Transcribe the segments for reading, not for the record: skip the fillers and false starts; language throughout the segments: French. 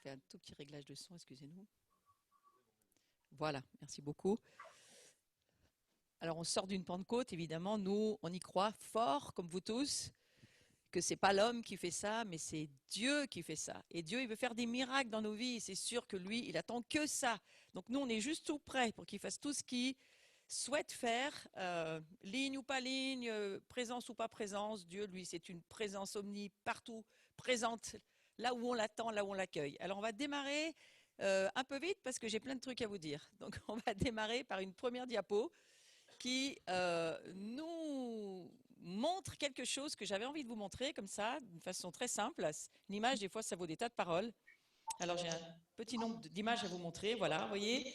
fait un tout petit réglage de son, excusez-nous. Voilà, merci beaucoup. Alors, on sort d'une Pentecôte, évidemment, nous, on y croit fort, comme vous tous, que c'est pas l'homme qui fait ça, mais c'est Dieu qui fait ça. Et Dieu, il veut faire des miracles dans nos vies. C'est sûr que lui, il attend que ça. Donc nous, on est juste tout prêt pour qu'il fasse tout ce qu'il souhaite faire, ligne ou pas ligne, présence ou pas présence. Dieu, lui, c'est une présence partout, présente, là où on l'attend, là où on l'accueille. Alors, on va démarrer un peu vite parce que j'ai plein de trucs à vous dire. Donc, on va démarrer par une première diapo qui nous montre quelque chose que j'avais envie de vous montrer comme ça, d'une façon très simple. Une image, des fois, ça vaut des tas de paroles. Alors, j'ai un petit nombre d'images à vous montrer. Voilà, vous voyez.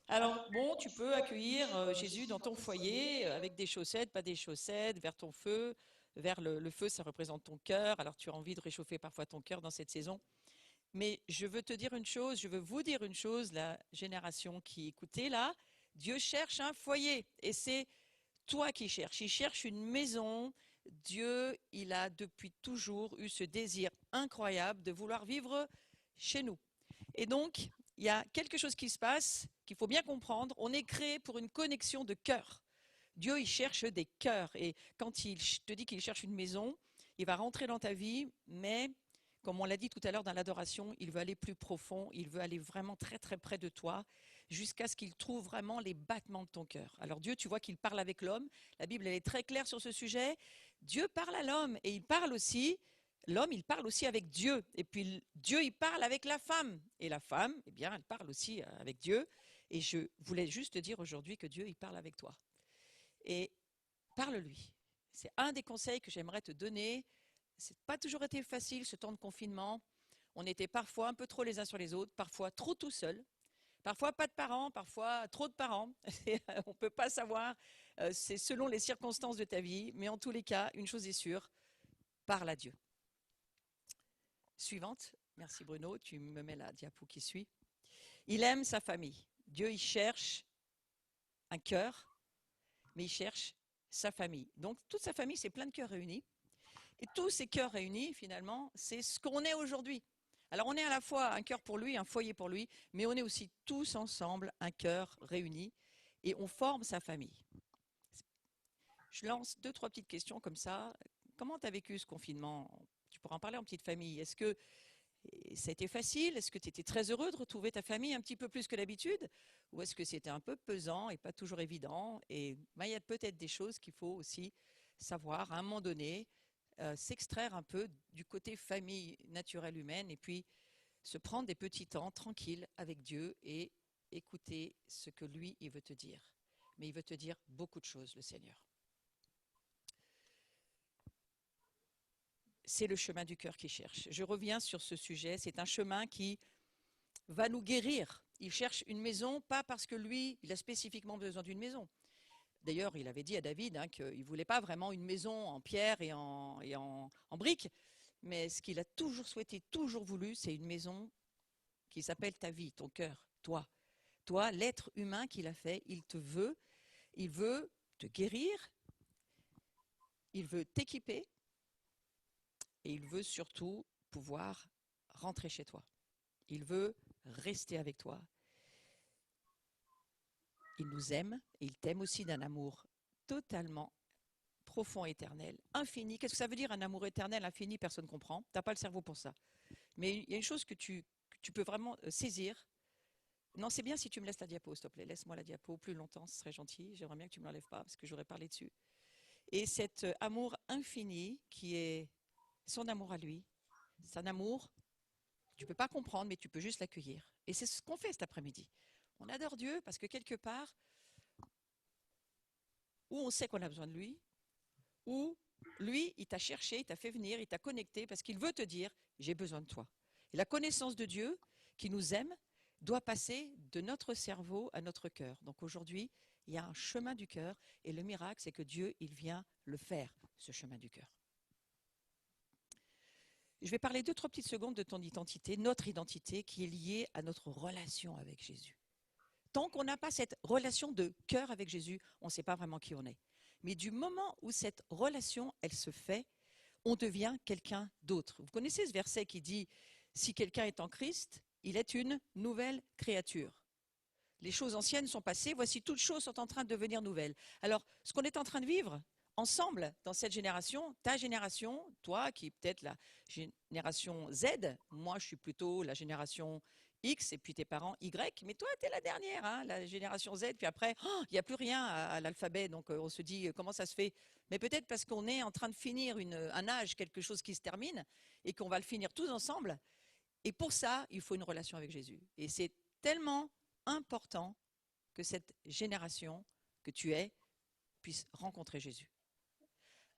Alors, bon, tu peux accueillir Jésus dans ton foyer avec des chaussettes, pas des chaussettes, vers ton feu. Vers le feu, ça représente ton cœur. Alors, tu as envie de réchauffer parfois ton cœur dans cette saison. Mais je veux te dire une chose, je veux vous dire une chose, la génération qui écoutait là, Dieu cherche un foyer et c'est toi qui cherches. Il cherche une maison. Dieu, il a depuis toujours eu ce désir incroyable de vouloir vivre chez nous. Et donc, il y a quelque chose qui se passe qu'il faut bien comprendre. On est créé pour une connexion de cœur. Dieu, il cherche des cœurs. Et quand il te dit qu'il cherche une maison, il va rentrer dans ta vie, mais comme on l'a dit tout à l'heure dans l'adoration, il veut aller plus profond, il veut aller vraiment très très près de toi, jusqu'à ce qu'il trouve vraiment les battements de ton cœur. Alors Dieu, tu vois qu'il parle avec l'homme. La Bible, elle est très claire sur ce sujet. Dieu parle à l'homme et il parle aussi, l'homme, il parle aussi avec Dieu. Et puis Dieu, il parle avec la femme. Et la femme, eh bien, elle parle aussi avec Dieu. Et je voulais juste te dire aujourd'hui que Dieu, il parle avec toi. Et parle-lui. C'est un des conseils que j'aimerais te donner. C'est pas toujours été facile ce temps de confinement. On était parfois un peu trop les uns sur les autres, parfois trop tout seul, parfois pas de parents, parfois trop de parents. On ne peut pas savoir, c'est selon les circonstances de ta vie, mais en tous les cas, une chose est sûre, parle à Dieu. Suivante, merci Bruno, tu me mets la diapo qui suit. Il aime sa famille. Dieu, il cherche un cœur, mais il cherche sa famille. Donc toute sa famille, c'est plein de cœurs réunis. Et tous ces cœurs réunis, finalement, c'est ce qu'on est aujourd'hui. Alors on est à la fois un cœur pour lui, un foyer pour lui, mais on est aussi tous ensemble un cœur réuni et on forme sa famille. Je lance deux, trois petites questions comme ça. Comment tu as vécu ce confinement? Tu pourras en parler en petite famille. Est-ce que ça a été facile? Est-ce que tu étais très heureux de retrouver ta famille un petit peu plus que d'habitude? Ou est-ce que c'était un peu pesant et pas toujours évident? Et ben, il y a peut-être des choses qu'il faut aussi savoir à un moment donné, s'extraire un peu du côté famille naturelle humaine et puis se prendre des petits temps tranquilles avec Dieu et écouter ce que lui, il veut te dire. Mais il veut te dire beaucoup de choses, le Seigneur. C'est le chemin du cœur qu'il cherche. Je reviens sur ce sujet. C'est un chemin qui va nous guérir. Il cherche une maison, pas parce que lui, il a spécifiquement besoin d'une maison. D'ailleurs, il avait dit à David qu'il ne voulait pas vraiment une maison en pierre et en briques, mais ce qu'il a toujours souhaité, toujours voulu, c'est une maison qui s'appelle ta vie, ton cœur, toi. Toi, l'être humain qu'il a fait, il veut te guérir, il veut t'équiper et il veut surtout pouvoir rentrer chez toi. Il veut rester avec toi. Il nous aime et il t'aime aussi d'un amour totalement profond, éternel, infini. Qu'est-ce que ça veut dire un amour éternel, infini? Personne ne comprend. Tu n'as pas le cerveau pour ça. Mais il y a une chose que tu peux vraiment saisir. Non, c'est bien si tu me laisses la diapo, s'il te plaît. Laisse-moi la diapo plus longtemps, ce serait gentil. J'aimerais bien que tu ne me l'enlèves pas parce que j'aurais parlé dessus. Et cet amour infini qui est son amour à lui, c'est un amour que tu ne peux pas comprendre, mais tu peux juste l'accueillir. Et c'est ce qu'on fait cet après-midi. On adore Dieu parce que quelque part, où on sait qu'on a besoin de lui, où lui, il t'a cherché, il t'a fait venir, il t'a connecté parce qu'il veut te dire, j'ai besoin de toi. Et la connaissance de Dieu, qui nous aime, doit passer de notre cerveau à notre cœur. Donc aujourd'hui, il y a un chemin du cœur et le miracle, c'est que Dieu, il vient le faire, ce chemin du cœur. Je vais parler 2-3 petites secondes de ton identité, notre identité qui est liée à notre relation avec Jésus. Tant qu'on n'a pas cette relation de cœur avec Jésus, on ne sait pas vraiment qui on est. Mais du moment où cette relation, elle se fait, on devient quelqu'un d'autre. Vous connaissez ce verset qui dit « Si quelqu'un est en Christ, il est une nouvelle créature. Les choses anciennes sont passées, voici toutes choses sont en train de devenir nouvelles. Alors, ce qu'on est en train de vivre ensemble dans cette génération, ta génération, toi qui es peut-être la génération Z, moi je suis plutôt la génération X et puis tes parents Y, mais toi tu es la dernière, hein, la génération Z, puis après, il n'y a plus rien à l'alphabet, donc on se dit comment ça se fait? Mais peut-être parce qu'on est en train de finir un âge, quelque chose qui se termine, et qu'on va le finir tous ensemble, et pour ça, il faut une relation avec Jésus. Et c'est tellement important que cette génération que tu es puisse rencontrer Jésus.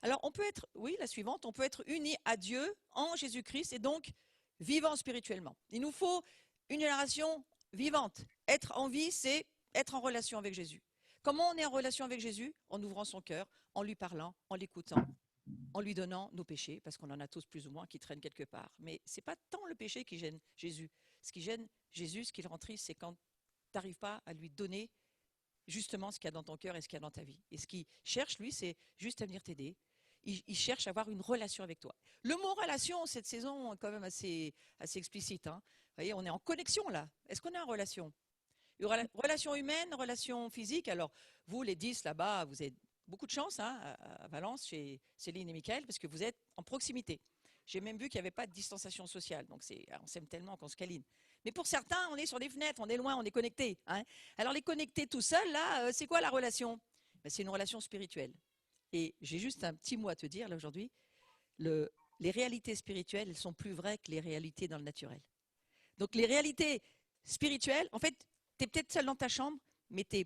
Alors, on peut être, oui, la suivante, on peut être unis à Dieu en Jésus-Christ et donc vivant spirituellement. Il nous faut une génération vivante. Être en vie, c'est être en relation avec Jésus. Comment on est en relation avec Jésus? En ouvrant son cœur, en lui parlant, en l'écoutant, en lui donnant nos péchés, parce qu'on en a tous plus ou moins qui traînent quelque part. Mais ce n'est pas tant le péché qui gêne Jésus. Ce qui gêne Jésus, ce qui le rend triste, c'est quand tu n'arrives pas à lui donner justement ce qu'il y a dans ton cœur et ce qu'il y a dans ta vie. Et ce qu'il cherche, lui, c'est juste à venir t'aider. Il cherche à avoir une relation avec toi. Le mot relation, cette saison, est quand même assez explicite. Hein. Vous voyez, on est en connexion là. Est-ce qu'on est en relation? Relation humaine, relation physique. Alors, vous, les 10 là-bas, vous avez beaucoup de chance hein, à Valence, chez Céline et Mickaël, parce que vous êtes en proximité. J'ai même vu qu'il n'y avait pas de distanciation sociale. Donc, on s'aime tellement qu'on se câline. Mais pour certains, on est sur des fenêtres, on est loin, on est connecté. Hein. Alors, les connectés tout seuls, là, c'est quoi la relation? Ben, c'est une relation spirituelle. Et j'ai juste un petit mot à te dire, là, aujourd'hui. Les réalités spirituelles, elles sont plus vraies que les réalités dans le naturel. Donc, les réalités spirituelles, en fait, tu es peut-être seul dans ta chambre, mais tu es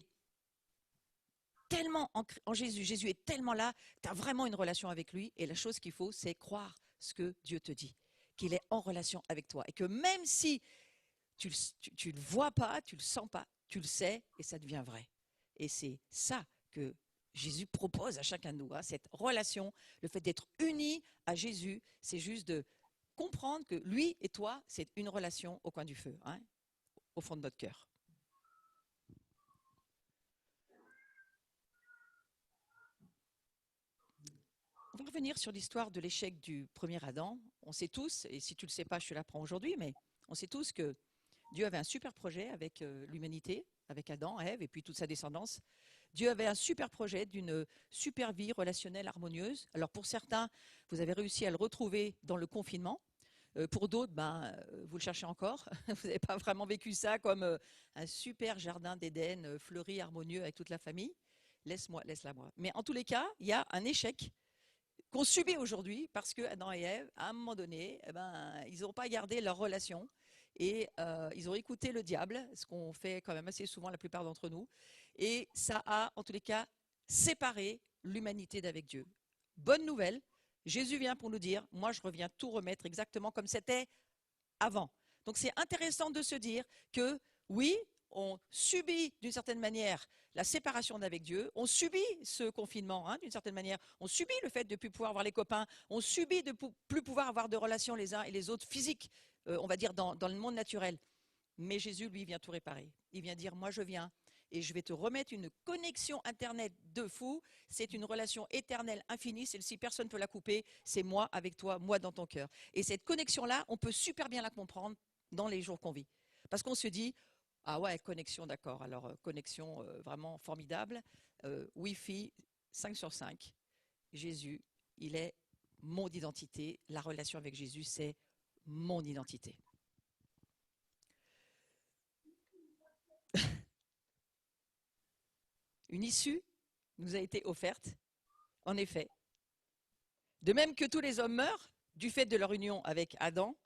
tellement en Jésus. Jésus est tellement là, tu as vraiment une relation avec lui. Et la chose qu'il faut, c'est croire ce que Dieu te dit, qu'il est en relation avec toi. Et que même si tu ne le vois pas, tu ne le sens pas, tu le sais et ça devient vrai. Et c'est ça que Jésus propose à chacun de nous, hein, cette relation, le fait d'être unis à Jésus, c'est juste de comprendre que lui et toi, c'est une relation au coin du feu, hein, au fond de notre cœur. On va revenir sur l'histoire de l'échec du premier Adam. On sait tous, et si tu ne le sais pas, je te l'apprends aujourd'hui, mais on sait tous que Dieu avait un super projet avec l'humanité, avec Adam, Ève et puis toute sa descendance. Dieu avait un super projet d'une super vie relationnelle harmonieuse. Alors pour certains, vous avez réussi à le retrouver dans le confinement. Pour d'autres, vous le cherchez encore. Vous n'avez pas vraiment vécu ça comme un super jardin d'Éden fleuri, harmonieux avec toute la famille. Laisse-la moi. Mais en tous les cas, il y a un échec qu'on subit aujourd'hui parce que Adam et Ève, à un moment donné, ils n'ont pas gardé leur relation et ils ont écouté le diable, ce qu'on fait quand même assez souvent la plupart d'entre nous, et ça a en tous les cas séparé l'humanité d'avec Dieu. Bonne nouvelle, Jésus vient pour nous dire, moi je reviens tout remettre exactement comme c'était avant. Donc c'est intéressant de se dire que oui, on subit d'une certaine manière la séparation d'avec Dieu, on subit ce confinement hein, d'une certaine manière, on subit le fait de ne plus pouvoir voir les copains, on subit de ne plus pouvoir avoir de relations les uns et les autres physiques, on va dire dans le monde naturel. Mais Jésus, lui, vient tout réparer. Il vient dire, moi je viens et je vais te remettre une connexion Internet de fou. C'est une relation éternelle, infinie. Celle-ci, personne ne peut la couper. C'est moi avec toi, moi dans ton cœur. Et cette connexion-là, on peut super bien la comprendre dans les jours qu'on vit. Parce qu'on se dit, ah ouais, connexion, d'accord. Alors, connexion vraiment formidable. Wi-Fi, 5 sur 5. Jésus, il est mon identité. La relation avec Jésus, c'est mon identité. Une issue nous a été offerte, en effet. De même que tous les hommes meurent du fait de leur union avec Adam,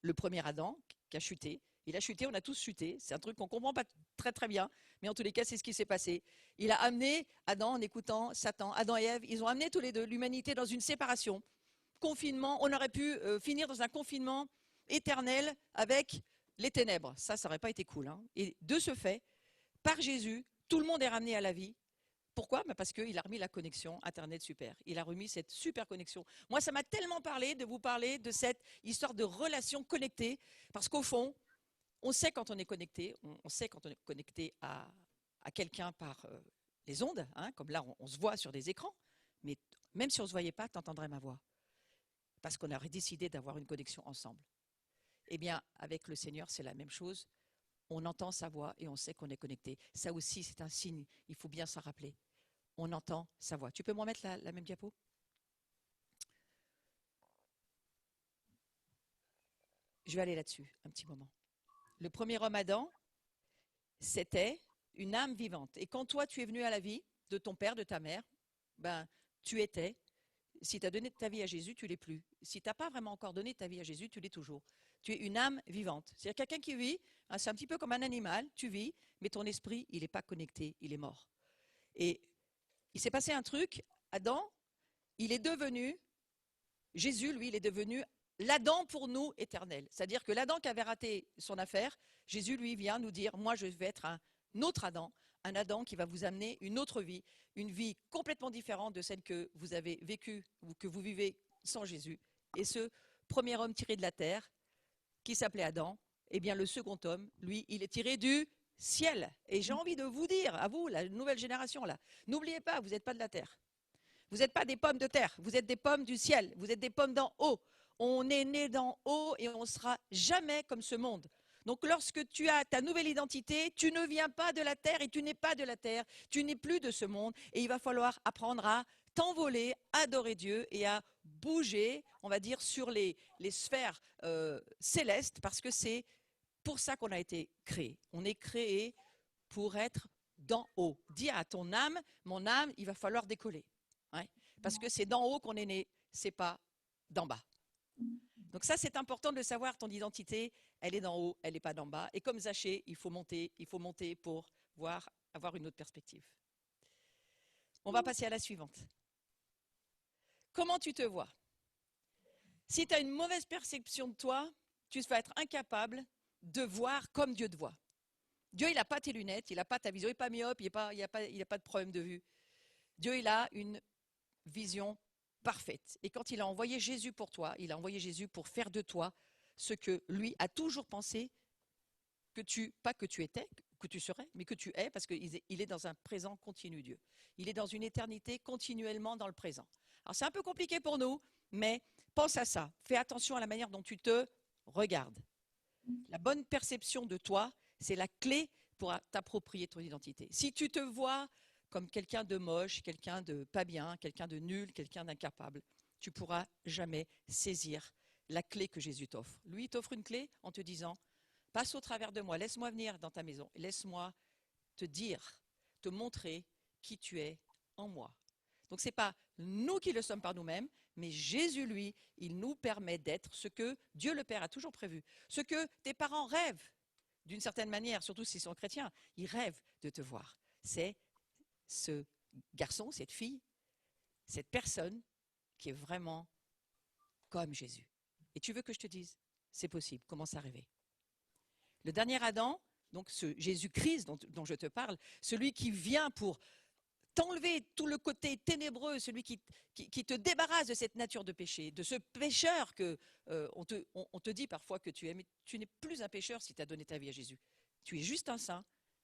le premier Adam qui a chuté. Il a chuté, on a tous chuté. C'est un truc qu'on ne comprend pas très très bien, mais en tous les cas, c'est ce qui s'est passé. Il a amené Adam en écoutant Satan. Adam et Ève, ils ont amené tous les deux l'humanité dans une séparation. Confinement, on aurait pu finir dans un confinement éternel avec les ténèbres. Ça n'aurait pas été cool. Hein. Et de ce fait, par Jésus, tout le monde est ramené à la vie. Pourquoi? Parce qu'il a remis la connexion Internet super. Il a remis cette super connexion. Moi, ça m'a tellement parlé de vous parler de cette histoire de relation connectée, parce qu'au fond, on sait quand on est connecté, on sait quand on est connecté à quelqu'un par les ondes, hein, comme là, on se voit sur des écrans, mais même si on ne se voyait pas, tu entendrais ma voix, parce qu'on aurait décidé d'avoir une connexion ensemble. Eh bien, avec le Seigneur, c'est la même chose. On entend sa voix et on sait qu'on est connecté. Ça aussi, c'est un signe. Il faut bien s'en rappeler. On entend sa voix. Tu peux me remettre la même diapo? Je vais aller là-dessus un petit moment. Le premier homme Adam, c'était une âme vivante. Et quand toi, tu es venu à la vie de ton père, de ta mère, ben, tu étais. Si tu as donné ta vie à Jésus, tu ne l'es plus. Si tu n'as pas vraiment encore donné ta vie à Jésus, tu l'es toujours. Tu es une âme vivante. C'est-à-dire quelqu'un qui vit, hein, c'est un petit peu comme un animal, tu vis, mais ton esprit, il n'est pas connecté, il est mort. Et il s'est passé un truc, Adam, il est devenu, Jésus, lui, il est devenu l'Adam pour nous éternel. C'est-à-dire que l'Adam qui avait raté son affaire, Jésus, lui, vient nous dire, moi, je vais être un autre Adam, un Adam qui va vous amener une autre vie, une vie complètement différente de celle que vous avez vécue ou que vous vivez sans Jésus. Et ce premier homme tiré de la terre, qui s'appelait Adam, eh bien, le second homme, lui, il est tiré du ciel. Et j'ai envie de vous dire, à vous, la nouvelle génération, là, n'oubliez pas, vous n'êtes pas de la terre. Vous n'êtes pas des pommes de terre, vous êtes des pommes du ciel, vous êtes des pommes d'en haut. On est né d'en haut et on ne sera jamais comme ce monde. Donc lorsque tu as ta nouvelle identité, tu ne viens pas de la terre et tu n'es pas de la terre, tu n'es plus de ce monde et il va falloir apprendre à t'envoler, adorer Dieu et à bouger, on va dire, sur les sphères célestes parce que c'est pour ça qu'on a été créé. On est créé pour être d'en haut. Dis à ton âme, mon âme, il va falloir décoller. Ouais, parce que c'est d'en haut qu'on est né, c'est pas d'en bas. Donc ça, c'est important de le savoir, ton identité, elle est d'en haut, elle n'est pas d'en bas. Et comme Zachée, il faut monter pour avoir une autre perspective. On va passer à la suivante. Comment tu te vois? Si tu as une mauvaise perception de toi, tu vas être incapable de voir comme Dieu te voit. Dieu, il n'a pas tes lunettes, il n'a pas ta vision, il n'est pas myope, il n'a pas de problème de vue. Dieu, il a une vision parfaite. Et quand il a envoyé Jésus pour toi, il a envoyé Jésus pour faire de toi ce que lui a toujours pensé pas que tu étais, que tu serais, mais que tu es, parce qu'il est dans un présent continu, Dieu. Il est dans une éternité continuellement dans le présent. Alors c'est un peu compliqué pour nous, mais pense à ça. Fais attention à la manière dont tu te regardes. La bonne perception de toi, c'est la clé pour t'approprier ton identité. Si tu te vois comme quelqu'un de moche, quelqu'un de pas bien, quelqu'un de nul, quelqu'un d'incapable, tu ne pourras jamais saisir la clé que Jésus t'offre. Lui, il t'offre une clé en te disant, passe au travers de moi, laisse-moi venir dans ta maison, laisse-moi te dire, te montrer qui tu es en moi. Donc ce n'est pas nous qui le sommes par nous-mêmes, mais Jésus, lui, il nous permet d'être ce que Dieu le Père a toujours prévu. Ce que tes parents rêvent, d'une certaine manière, surtout s'ils sont chrétiens, ils rêvent de te voir. C'est ce garçon, cette fille, cette personne qui est vraiment comme Jésus. Et tu veux que je te dise, c'est possible, commence à rêver. Le dernier Adam, donc ce Jésus-Christ dont je te parle, celui qui vient pour t'enlever tout le côté ténébreux, celui qui te débarrasse de cette nature de péché, de ce pécheur que on te dit parfois que tu es, mais tu n'es plus un pécheur si tu as donné ta vie à Jésus. Tu es juste un saint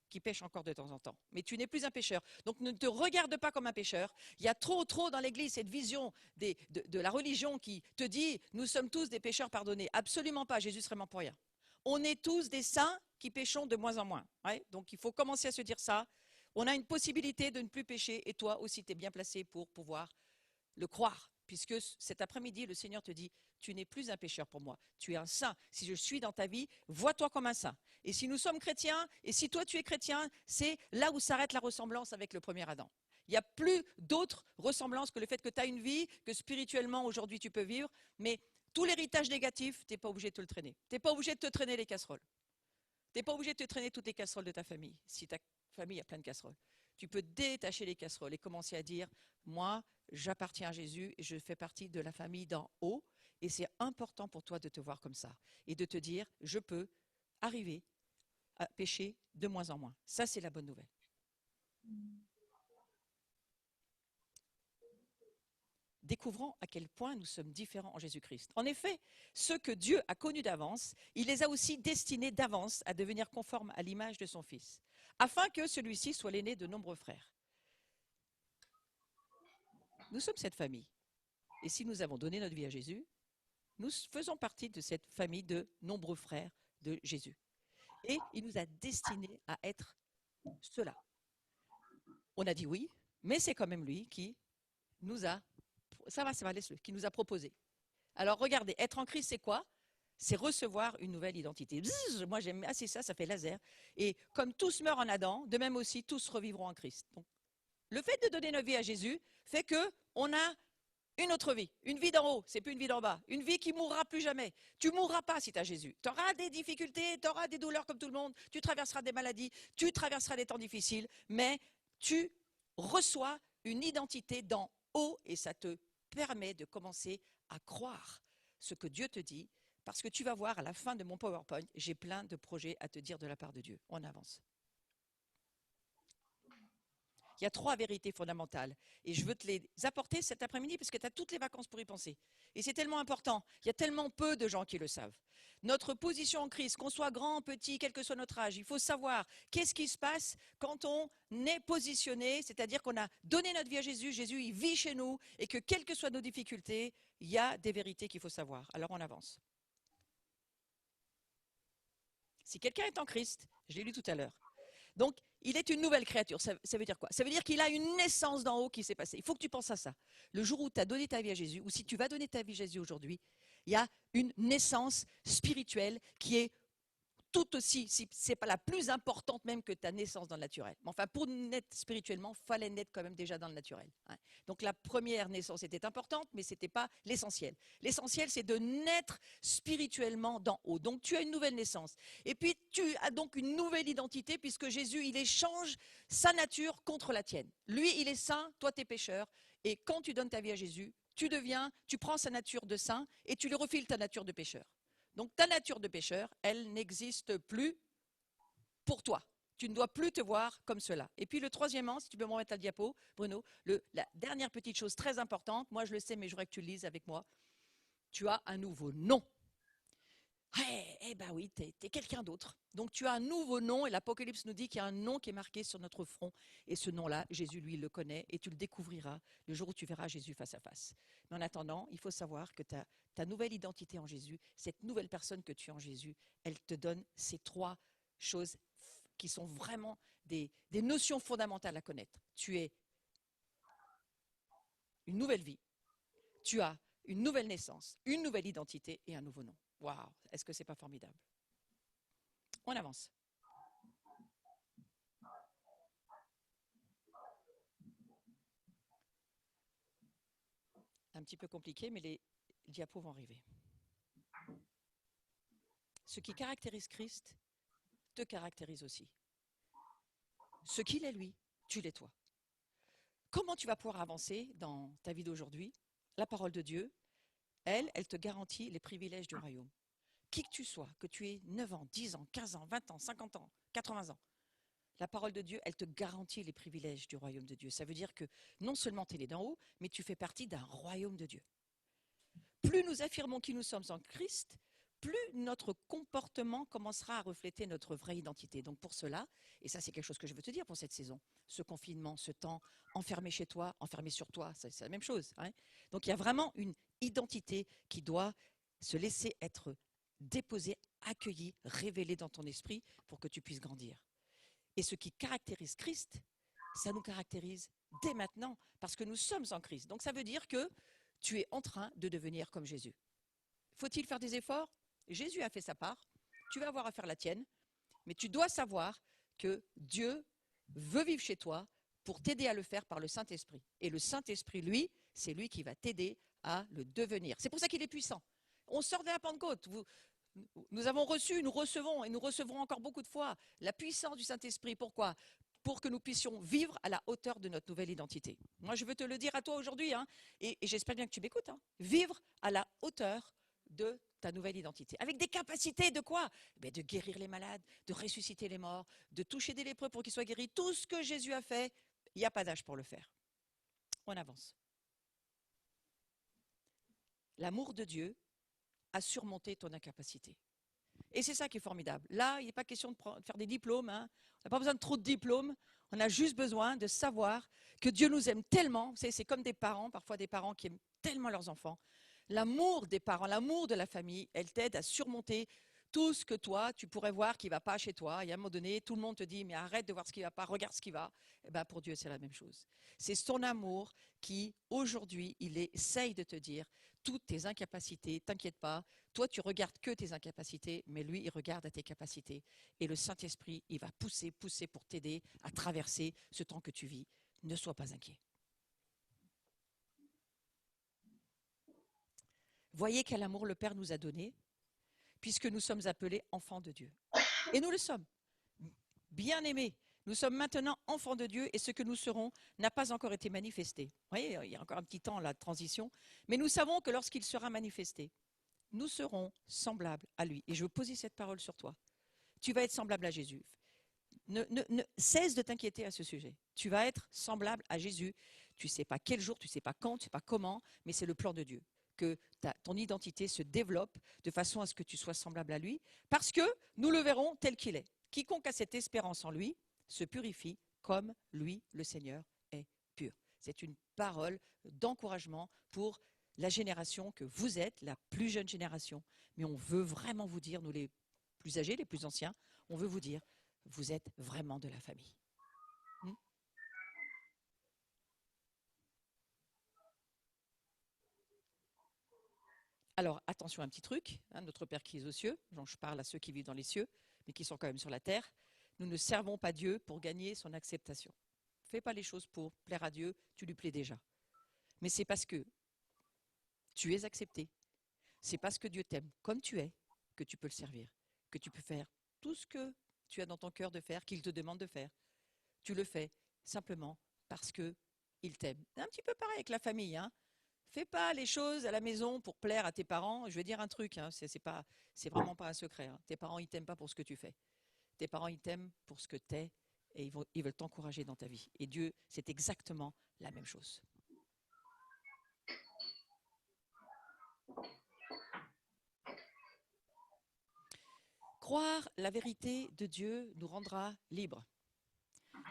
qui pêche encore de temps en temps, mais tu n'es plus un pécheur. Donc ne te regarde pas comme un pécheur. Il y a trop dans l'Église cette vision de la religion qui te dit nous sommes tous des pécheurs pardonnés. Absolument pas, Jésus serait mort pour rien. On est tous des saints qui péchons de moins en moins. Ouais, donc il faut commencer à se dire ça. On a une possibilité de ne plus pécher et toi aussi tu es bien placé pour pouvoir le croire. Puisque cet après-midi, le Seigneur te dit, tu n'es plus un pécheur pour moi, tu es un saint. Si je suis dans ta vie, vois-toi comme un saint. Et si nous sommes chrétiens, et si toi tu es chrétien, c'est là où s'arrête la ressemblance avec le premier Adam. Il n'y a plus d'autres ressemblances que le fait que tu as une vie, que spirituellement aujourd'hui tu peux vivre, mais tout l'héritage négatif, tu n'es pas obligé de te le traîner. Tu n'es pas obligé de te traîner les casseroles. Tu n'es pas obligé de te traîner toutes les casseroles de ta famille, si ta famille a plein de casseroles. Tu peux détacher les casseroles et commencer à dire, moi, j'appartiens à Jésus et je fais partie de la famille d'en haut. Et c'est important pour toi de te voir comme ça et de te dire, je peux arriver à pécher de moins en moins. Ça, c'est la bonne nouvelle. Découvrons à quel point nous sommes différents en Jésus-Christ. En effet, ceux que Dieu a connus d'avance, il les a aussi destinés d'avance à devenir conformes à l'image de son Fils, afin que celui-ci soit l'aîné de nombreux frères. Nous sommes cette famille. Et si nous avons donné notre vie à Jésus, Nous faisons partie de cette famille de nombreux frères de Jésus. Et il nous a destinés à être cela. On a dit oui, mais c'est quand même lui qui nous a, ça va, laisse-le, qui nous a proposé. Alors regardez, être en Christ, c'est quoi? C'est recevoir une nouvelle identité. Bzzz, moi j'aime assez ça, ça fait laser. Et comme tous meurent en Adam, de même aussi tous revivront en Christ. Donc, le fait de donner notre vie à Jésus fait que on a une autre vie, une vie d'en haut, c'est plus une vie d'en bas, une vie qui mourra plus jamais. Tu mourras pas si tu as Jésus. Tu auras des difficultés, tu auras des douleurs comme tout le monde, tu traverseras des maladies, tu traverseras des temps difficiles, mais tu reçois une identité d'en haut et ça te permet de commencer à croire ce que Dieu te dit, parce que tu vas voir à la fin de mon PowerPoint, j'ai plein de projets à te dire de la part de Dieu. On avance. Il y a 3 vérités fondamentales et je veux te les apporter cet après-midi parce que tu as toutes les vacances pour y penser. Et c'est tellement important, il y a tellement peu de gens qui le savent. Notre position en Christ, qu'on soit grand, petit, quel que soit notre âge, il faut savoir qu'est-ce qui se passe quand on est positionné, c'est-à-dire qu'on a donné notre vie à Jésus, Jésus il vit chez nous et que quelles que soient nos difficultés, il y a des vérités qu'il faut savoir. Alors on avance. Si quelqu'un est en Christ, je l'ai lu tout à l'heure, donc, il est une nouvelle créature. Ça veut dire quoi? Ça veut dire qu'il a une naissance d'en haut qui s'est passée. Il faut que tu penses à ça. Le jour où tu as donné ta vie à Jésus, ou si tu vas donner ta vie à Jésus aujourd'hui, il y a une naissance spirituelle qui est tout aussi, si ce n'est pas la plus importante même que ta naissance dans le naturel. Mais enfin, pour naître spirituellement, il fallait naître quand même déjà dans le naturel. Hein. Donc la première naissance était importante, mais ce n'était pas l'essentiel. L'essentiel, c'est de naître spirituellement d'en haut. Donc tu as une nouvelle naissance. Et puis tu as donc une nouvelle identité, puisque Jésus, il échange sa nature contre la tienne. Lui, il est saint, toi, tu es pécheur. Et quand tu donnes ta vie à Jésus, tu prends sa nature de saint et tu lui refiles ta nature de pécheur. Donc ta nature de pécheur, elle n'existe plus pour toi. Tu ne dois plus te voir comme cela. Et puis le troisièmement, si tu peux me remettre la diapo, Bruno, la dernière petite chose très importante, moi je le sais, mais je voudrais que tu le lises avec moi, tu as un nouveau nom. Eh ben oui, tu es quelqu'un d'autre. Donc tu as un nouveau nom et l'Apocalypse nous dit qu'il y a un nom qui est marqué sur notre front. Et ce nom-là, Jésus, lui, il le connaît et tu le découvriras le jour où tu verras Jésus face à face. Mais en attendant, il faut savoir que ta nouvelle identité en Jésus, cette nouvelle personne que tu es en Jésus, elle te donne ces 3 choses qui sont vraiment des notions fondamentales à connaître. Tu es une nouvelle vie, tu as une nouvelle naissance, une nouvelle identité et un nouveau nom. Waouh, est-ce que c'est pas formidable? On avance. Un petit peu compliqué, mais les diapos vont arriver. Ce qui caractérise Christ te caractérise aussi. Ce qu'il est lui, tu l'es toi. Comment tu vas pouvoir avancer dans ta vie d'aujourd'hui? La parole de Dieu, elle te garantit les privilèges du royaume. Qui que tu sois, que tu aies 9 ans, 10 ans, 15 ans, 20 ans, 50 ans, 80 ans, la parole de Dieu, elle te garantit les privilèges du royaume de Dieu. Ça veut dire que non seulement tu es né d'en haut, mais tu fais partie d'un royaume de Dieu. Plus nous affirmons qui nous sommes en Christ, plus notre comportement commencera à refléter notre vraie identité. Donc pour cela, et ça c'est quelque chose que je veux te dire pour cette saison, ce confinement, ce temps, enfermé chez toi, enfermé sur toi, c'est la même chose. Hein. Donc il y a vraiment une identité qui doit se laisser être déposée, accueillie, révélée dans ton esprit pour que tu puisses grandir. Et ce qui caractérise Christ, ça nous caractérise dès maintenant, parce que nous sommes en Christ. Donc ça veut dire que tu es en train de devenir comme Jésus. Faut-il faire des efforts? Jésus a fait sa part, tu vas avoir à faire la tienne, mais tu dois savoir que Dieu veut vivre chez toi pour t'aider à le faire par le Saint-Esprit. Et le Saint-Esprit, lui, c'est lui qui va t'aider à le devenir. C'est pour ça qu'il est puissant. On sort de la Pentecôte. Nous avons reçu, nous recevons et nous recevrons encore beaucoup de fois la puissance du Saint-Esprit. Pourquoi? Pour que nous puissions vivre à la hauteur de notre nouvelle identité. Moi, je veux te le dire à toi aujourd'hui, hein, et j'espère bien que tu m'écoutes. Hein, vivre à la hauteur de ta nouvelle identité. Avec des capacités de quoi? De guérir les malades, de ressusciter les morts, de toucher des lépreux pour qu'ils soient guéris. Tout ce que Jésus a fait, il n'y a pas d'âge pour le faire. On avance. L'amour de Dieu a surmonté ton incapacité. Et c'est ça qui est formidable. Là, il n'est pas question de faire des diplômes. Hein. On n'a pas besoin de trop de diplômes. On a juste besoin de savoir que Dieu nous aime tellement. C'est comme des parents, parfois des parents qui aiment tellement leurs enfants. L'amour des parents, l'amour de la famille, elle t'aide à surmonter tout ce que toi, tu pourrais voir qui ne va pas chez toi. Et à un moment donné, tout le monde te dit, mais arrête de voir ce qui ne va pas, regarde ce qui va. Eh ben, pour Dieu, c'est la même chose. C'est son amour qui, aujourd'hui, il essaye de te dire, toutes tes incapacités, t'inquiète pas, toi, tu regardes que tes incapacités, mais lui, il regarde à tes capacités. Et le Saint-Esprit, il va pousser pour t'aider à traverser ce temps que tu vis. Ne sois pas inquiet. Voyez quel amour le Père nous a donné, puisque nous sommes appelés enfants de Dieu. Et nous le sommes. Bien-aimés, nous sommes maintenant enfants de Dieu et ce que nous serons n'a pas encore été manifesté. Vous voyez, il y a encore un petit temps, la transition. Mais nous savons que lorsqu'il sera manifesté, nous serons semblables à lui. Et je veux poser cette parole sur toi. Tu vas être semblable à Jésus. Cesse de t'inquiéter à ce sujet. Tu vas être semblable à Jésus. Tu ne sais pas quel jour, tu ne sais pas quand, tu ne sais pas comment, mais c'est le plan de Dieu. Que ton identité se développe de façon à ce que tu sois semblable à lui, parce que nous le verrons tel qu'il est. Quiconque a cette espérance en lui se purifie comme lui, le Seigneur, est pur. C'est une parole d'encouragement pour la génération que vous êtes, la plus jeune génération. Mais on veut vraiment vous dire, nous les plus âgés, les plus anciens, on veut vous dire, vous êtes vraiment de la famille. Alors, attention à un petit truc, hein, notre Père qui est aux cieux, dont je parle à ceux qui vivent dans les cieux, mais qui sont quand même sur la terre, nous ne servons pas Dieu pour gagner son acceptation. Fais pas les choses pour plaire à Dieu, tu lui plais déjà. Mais c'est parce que tu es accepté, c'est parce que Dieu t'aime comme tu es, que tu peux le servir, que tu peux faire tout ce que tu as dans ton cœur de faire, qu'il te demande de faire. Tu le fais simplement parce qu'il t'aime. Un petit peu pareil avec la famille, hein. Fais pas les choses à la maison pour plaire à tes parents. Je vais dire un truc, hein, c'est vraiment pas un secret, hein. Tes parents, ils t'aiment pas pour ce que tu fais. Tes parents, ils t'aiment pour ce que tu es et ils veulent t'encourager dans ta vie. Et Dieu, c'est exactement la même chose. Croire la vérité de Dieu nous rendra libres.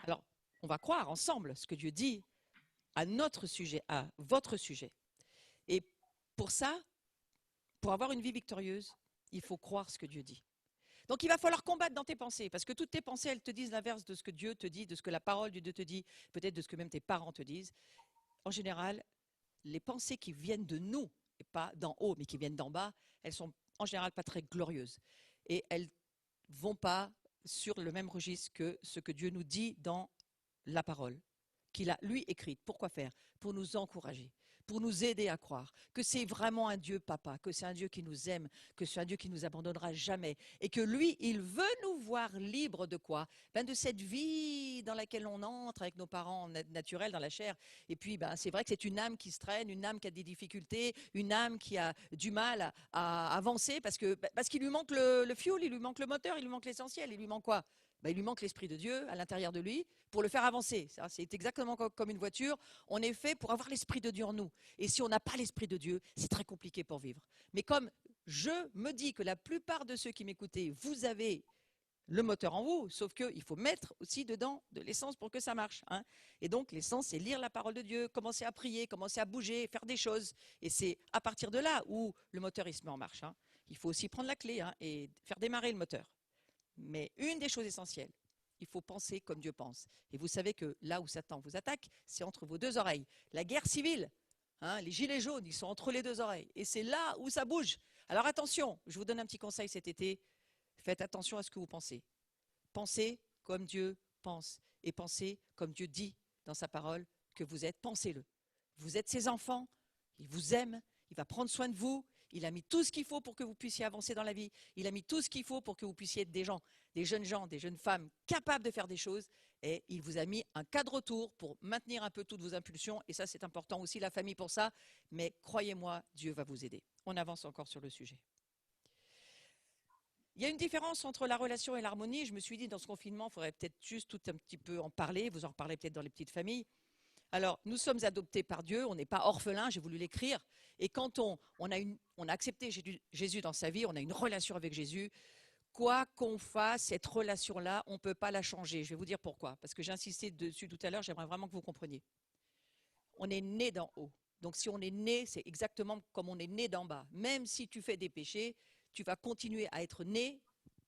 Alors, on va croire ensemble ce que Dieu dit à notre sujet, à votre sujet. Et pour ça, pour avoir une vie victorieuse, il faut croire ce que Dieu dit. Donc il va falloir combattre dans tes pensées, parce que toutes tes pensées, elles te disent l'inverse de ce que Dieu te dit, de ce que la parole de Dieu te dit, peut-être de ce que même tes parents te disent. En général, les pensées qui viennent de nous, et pas d'en haut, mais qui viennent d'en bas, elles sont en général pas très glorieuses. Et elles vont pas sur le même registre que ce que Dieu nous dit dans la parole, qu'il a lui écrite. Pourquoi faire? Pour nous encourager, pour nous aider à croire que c'est vraiment un Dieu papa, que c'est un Dieu qui nous aime, que c'est un Dieu qui nous abandonnera jamais, et que lui, il veut nous voir libres de quoi? Ben, de cette vie dans laquelle on entre avec nos parents naturels dans la chair. Et puis, ben, c'est vrai que c'est une âme qui se traîne, une âme qui a des difficultés, une âme qui a du mal à avancer parce qu'il lui manque le fuel, il lui manque le moteur, il lui manque l'essentiel, il lui manque quoi? Ben, il lui manque l'Esprit de Dieu à l'intérieur de lui pour le faire avancer. C'est exactement comme une voiture. On est fait pour avoir l'Esprit de Dieu en nous. Et si on n'a pas l'Esprit de Dieu, c'est très compliqué pour vivre. Mais comme je me dis que la plupart de ceux qui m'écoutaient, vous avez le moteur en vous, sauf qu'il faut mettre aussi dedans de l'essence pour que ça marche, hein. Et donc l'essence, c'est lire la parole de Dieu, commencer à prier, commencer à bouger, faire des choses. Et c'est à partir de là où le moteur il se met en marche, hein. Il faut aussi prendre la clé, hein, et faire démarrer le moteur. Mais une des choses essentielles, il faut penser comme Dieu pense. Et vous savez que là où Satan vous attaque, c'est entre vos deux oreilles. La guerre civile, hein, les gilets jaunes, ils sont entre les deux oreilles. Et c'est là où ça bouge. Alors attention, je vous donne un petit conseil cet été. Faites attention à ce que vous pensez. Pensez comme Dieu pense. Et pensez comme Dieu dit dans sa parole que vous êtes. Pensez-le. Vous êtes ses enfants. Il vous aime. Il va prendre soin de vous. Il a mis tout ce qu'il faut pour que vous puissiez avancer dans la vie. Il a mis tout ce qu'il faut pour que vous puissiez être des gens, des jeunes femmes capables de faire des choses. Et il vous a mis un cadre autour pour maintenir un peu toutes vos impulsions. Et ça, c'est important aussi, la famille pour ça. Mais croyez-moi, Dieu va vous aider. On avance encore sur le sujet. Il y a une différence entre la relation et l'harmonie. Je me suis dit, dans ce confinement, il faudrait peut-être juste tout un petit peu en parler. Vous en reparlez peut-être dans les petites familles. Alors, nous sommes adoptés par Dieu, on n'est pas orphelins, j'ai voulu l'écrire. Et quand on a accepté Jésus dans sa vie, on a une relation avec Jésus, quoi qu'on fasse, cette relation-là, on ne peut pas la changer. Je vais vous dire pourquoi. Parce que j'ai insisté dessus tout à l'heure, j'aimerais vraiment que vous compreniez. On est né d'en haut. Donc si on est né, c'est exactement comme on est né d'en bas. Même si tu fais des péchés, tu vas continuer à être né,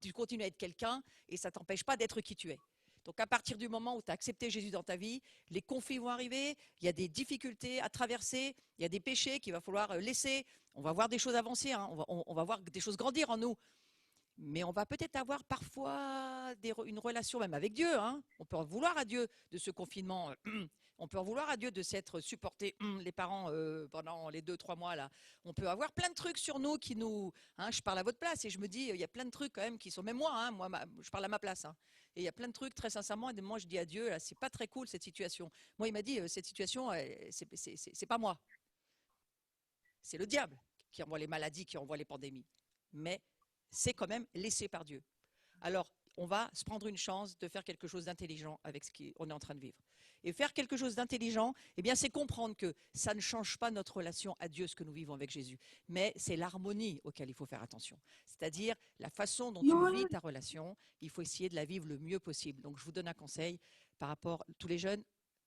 tu continues à être quelqu'un, et ça ne t'empêche pas d'être qui tu es. Donc à partir du moment où tu as accepté Jésus dans ta vie, les conflits vont arriver, il y a des difficultés à traverser, il y a des péchés qu'il va falloir laisser, on va voir des choses avancer, hein, on va voir des choses grandir en nous. Mais on va peut-être avoir parfois une relation même avec Dieu, hein. On peut en vouloir à Dieu de ce confinement. On peut en vouloir à Dieu de s'être supporté les parents pendant les 2-3 mois là. On peut avoir plein de trucs sur nous qui nous, hein, je parle à votre place et je me dis il y a plein de trucs quand même qui sont même moi, hein, je parle à ma place, hein. Et il y a plein de trucs très sincèrement. Et moi je dis à Dieu là, c'est pas très cool cette situation. Moi il m'a dit cette situation c'est pas moi, c'est le diable qui envoie les maladies, qui envoie les pandémies. Mais c'est quand même laissé par Dieu. Alors, on va se prendre une chance de faire quelque chose d'intelligent avec ce qu'on est en train de vivre. Et faire quelque chose d'intelligent, eh bien, c'est comprendre que ça ne change pas notre relation à Dieu, ce que nous vivons avec Jésus, mais c'est l'harmonie auquel il faut faire attention. C'est-à-dire la façon dont tu vis ta relation, il faut essayer de la vivre le mieux possible. Donc, je vous donne un conseil par rapport à tous les jeunes,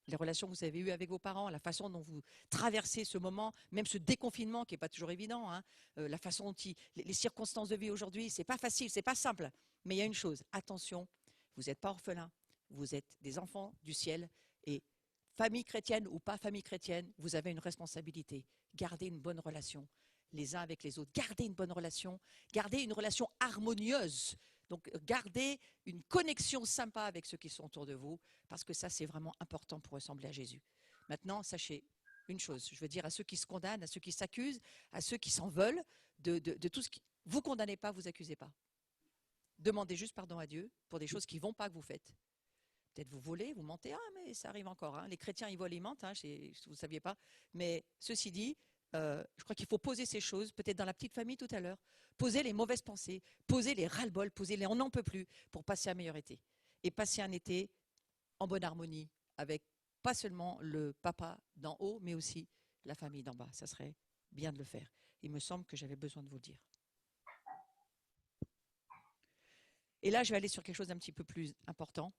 les relations que vous avez eues avec vos parents, la façon dont vous traversez ce moment, même ce déconfinement qui n'est pas toujours évident, hein, la façon dont les circonstances de vie aujourd'hui, c'est pas facile, c'est pas simple. Mais il y a une chose, attention, vous n'êtes pas orphelins, vous êtes des enfants du ciel et famille chrétienne ou pas famille chrétienne, vous avez une responsabilité. Gardez une bonne relation les uns avec les autres. Gardez une bonne relation, gardez une relation harmonieuse. Donc, gardez une connexion sympa avec ceux qui sont autour de vous, parce que ça, c'est vraiment important pour ressembler à Jésus. Maintenant, sachez une chose, je veux dire à ceux qui se condamnent, à ceux qui s'accusent, à ceux qui s'en veulent, de tout ce qui... Vous condamnez pas, vous accusez pas. Demandez juste pardon à Dieu pour des choses qui ne vont pas que vous faites. Peut-être vous volez, vous mentez, mais ça arrive encore, hein. Les chrétiens, ils volent, ils mentent, hein, vous ne saviez pas. Mais ceci dit, je crois qu'il faut poser ces choses, peut-être dans la petite famille tout à l'heure, poser les mauvaises pensées, poser les ras-le-bol, poser les on n'en peut plus pour passer un meilleur été. Et passer un été en bonne harmonie avec pas seulement le papa d'en haut, mais aussi la famille d'en bas. Ça serait bien de le faire. Il me semble que j'avais besoin de vous le dire. Et là, je vais aller sur quelque chose d'un petit peu plus important.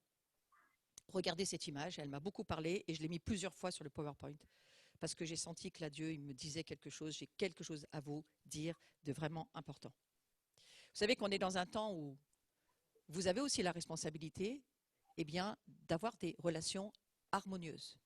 Regardez cette image, elle m'a beaucoup parlé et je l'ai mis plusieurs fois sur le PowerPoint parce que j'ai senti que là, Dieu, il me disait quelque chose, j'ai quelque chose à vous dire de vraiment important. Vous savez qu'on est dans un temps où vous avez aussi la responsabilité, eh bien, d'avoir des relations harmonieuses.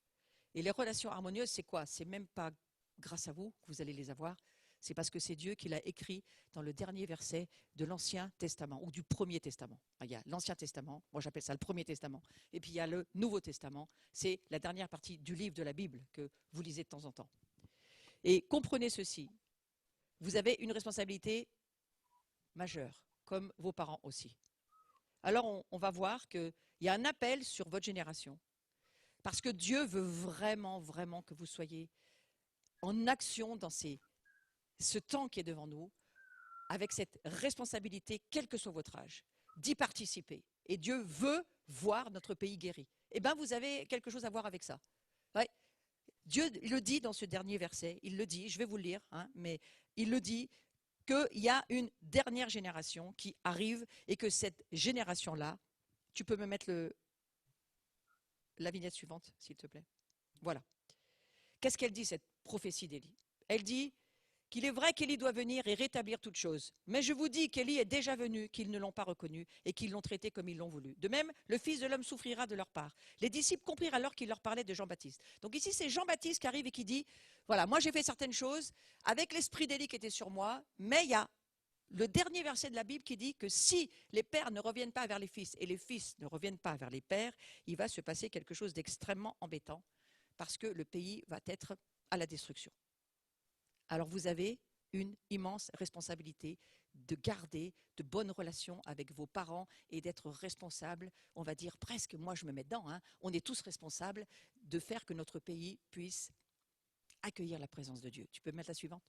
Et les relations harmonieuses, c'est quoi? C'est même pas grâce à vous que vous allez les avoir, c'est parce que c'est Dieu qui l'a écrit dans le dernier verset de l'Ancien Testament ou du Premier Testament. Il y a l'Ancien Testament, moi j'appelle ça le Premier Testament, et puis il y a le Nouveau Testament, c'est la dernière partie du livre de la Bible que vous lisez de temps en temps. Et comprenez ceci, vous avez une responsabilité majeure, comme vos parents aussi. Alors on va voir qu'il y a un appel sur votre génération, parce que Dieu veut vraiment, vraiment que vous soyez en action dans ce temps qui est devant nous, avec cette responsabilité, quel que soit votre âge, d'y participer. Et Dieu veut voir notre pays guéri. Eh bien, vous avez quelque chose à voir avec ça. Ouais. Dieu le dit dans ce dernier verset, il le dit, je vais vous le lire, hein, mais il le dit qu'il y a une dernière génération qui arrive et que cette génération-là, tu peux me mettre la vignette suivante, s'il te plaît. Voilà. Qu'est-ce qu'elle dit, cette prophétie d'Élie? Elle dit qu'il est vrai qu'Élie doit venir et rétablir toutes choses. Mais je vous dis qu'Élie est déjà venu, qu'ils ne l'ont pas reconnu et qu'ils l'ont traité comme ils l'ont voulu. De même, le Fils de l'homme souffrira de leur part. Les disciples comprirent alors qu'il leur parlait de Jean-Baptiste. Donc ici, c'est Jean-Baptiste qui arrive et qui dit, voilà, moi j'ai fait certaines choses avec l'esprit d'Élie qui était sur moi, mais il y a le dernier verset de la Bible qui dit que si les pères ne reviennent pas vers les fils et les fils ne reviennent pas vers les pères, il va se passer quelque chose d'extrêmement embêtant parce que le pays va être à la destruction. Alors vous avez une immense responsabilité de garder de bonnes relations avec vos parents et d'être responsable, on va dire presque, moi je me mets dedans, hein, on est tous responsables de faire que notre pays puisse accueillir la présence de Dieu. Tu peux mettre la suivante?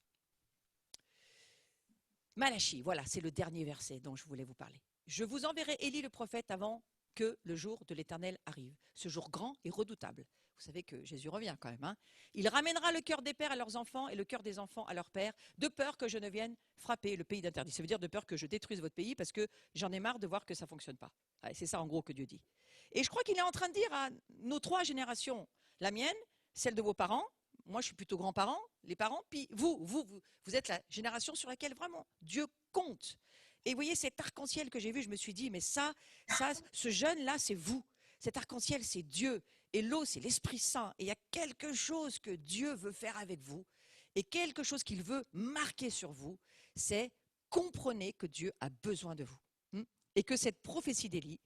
Malachie, voilà, c'est le dernier verset dont je voulais vous parler. Je vous enverrai Élie le prophète avant que le jour de l'Éternel arrive, ce jour grand et redoutable. Vous savez que Jésus revient quand même, hein. Il ramènera le cœur des pères à leurs enfants et le cœur des enfants à leurs pères, de peur que je ne vienne frapper le pays d'interdit. Ça veut dire de peur que je détruise votre pays parce que j'en ai marre de voir que ça ne fonctionne pas. C'est ça en gros que Dieu dit. Et je crois qu'il est en train de dire à nos 3 générations, la mienne, celle de vos parents, moi, je suis plutôt grand-parent, les parents, puis vous êtes la génération sur laquelle vraiment Dieu compte. Et vous voyez, cet arc-en-ciel que j'ai vu, je me suis dit, mais ce jeune-là, c'est vous. Cet arc-en-ciel, c'est Dieu. Et l'eau, c'est l'Esprit Saint. Et il y a quelque chose que Dieu veut faire avec vous, et quelque chose qu'il veut marquer sur vous, c'est comprenez que Dieu a besoin de vous. Et que cette prophétie d'Élie,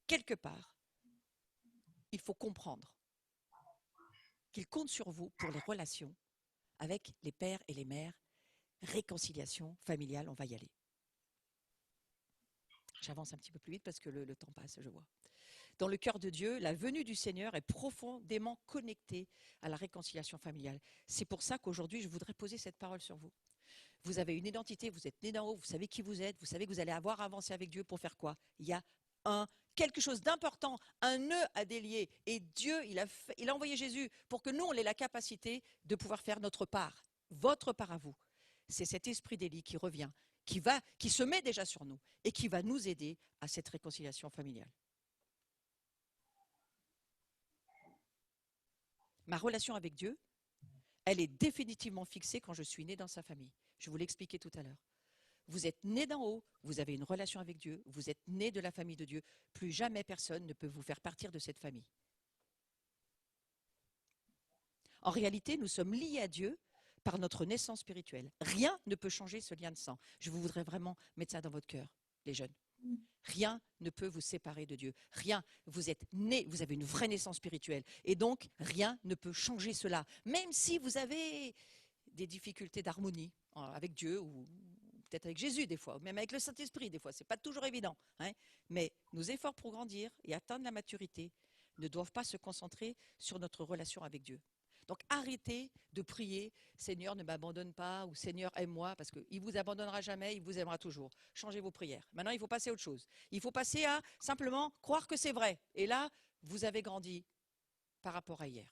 quelque part, il faut comprendre qu'il compte sur vous pour les relations avec les pères et les mères, réconciliation familiale, on va y aller. J'avance un petit peu plus vite parce que le temps passe, je vois. Dans le cœur de Dieu, la venue du Seigneur est profondément connectée à la réconciliation familiale. C'est pour ça qu'aujourd'hui, je voudrais poser cette parole sur vous. Vous avez une identité, vous êtes né d'en haut, vous savez qui vous êtes, vous savez que vous allez avoir avancé avec Dieu pour faire quoi? Il y a quelque chose d'important, un nœud à délier. Et Dieu, il a envoyé Jésus pour que nous, on ait la capacité de pouvoir faire notre part, votre part à vous. C'est cet esprit d'Élie qui revient, qui se met déjà sur nous et qui va nous aider à cette réconciliation familiale. Ma relation avec Dieu, elle est définitivement fixée quand je suis né dans sa famille. Je vous l'ai expliqué tout à l'heure. Vous êtes né d'en haut, vous avez une relation avec Dieu, vous êtes né de la famille de Dieu. Plus jamais personne ne peut vous faire partir de cette famille. En réalité, nous sommes liés à Dieu par notre naissance spirituelle. Rien ne peut changer ce lien de sang. Je voudrais vraiment mettre ça dans votre cœur, les jeunes. Rien ne peut vous séparer de Dieu. Rien. Vous êtes nés, vous avez une vraie naissance spirituelle. Et donc, rien ne peut changer cela. Même si vous avez des difficultés d'harmonie avec Dieu ou peut-être avec Jésus des fois, ou même avec le Saint-Esprit des fois. Ce n'est pas toujours évident. Mais nos efforts pour grandir et atteindre la maturité ne doivent pas se concentrer sur notre relation avec Dieu. Donc arrêtez de prier « Seigneur, ne m'abandonne pas » ou « Seigneur, aime-moi » parce qu'il ne vous abandonnera jamais, il vous aimera toujours. Changez vos prières. Maintenant, il faut passer à autre chose. Il faut passer à simplement croire que c'est vrai. Et là, vous avez grandi par rapport à hier.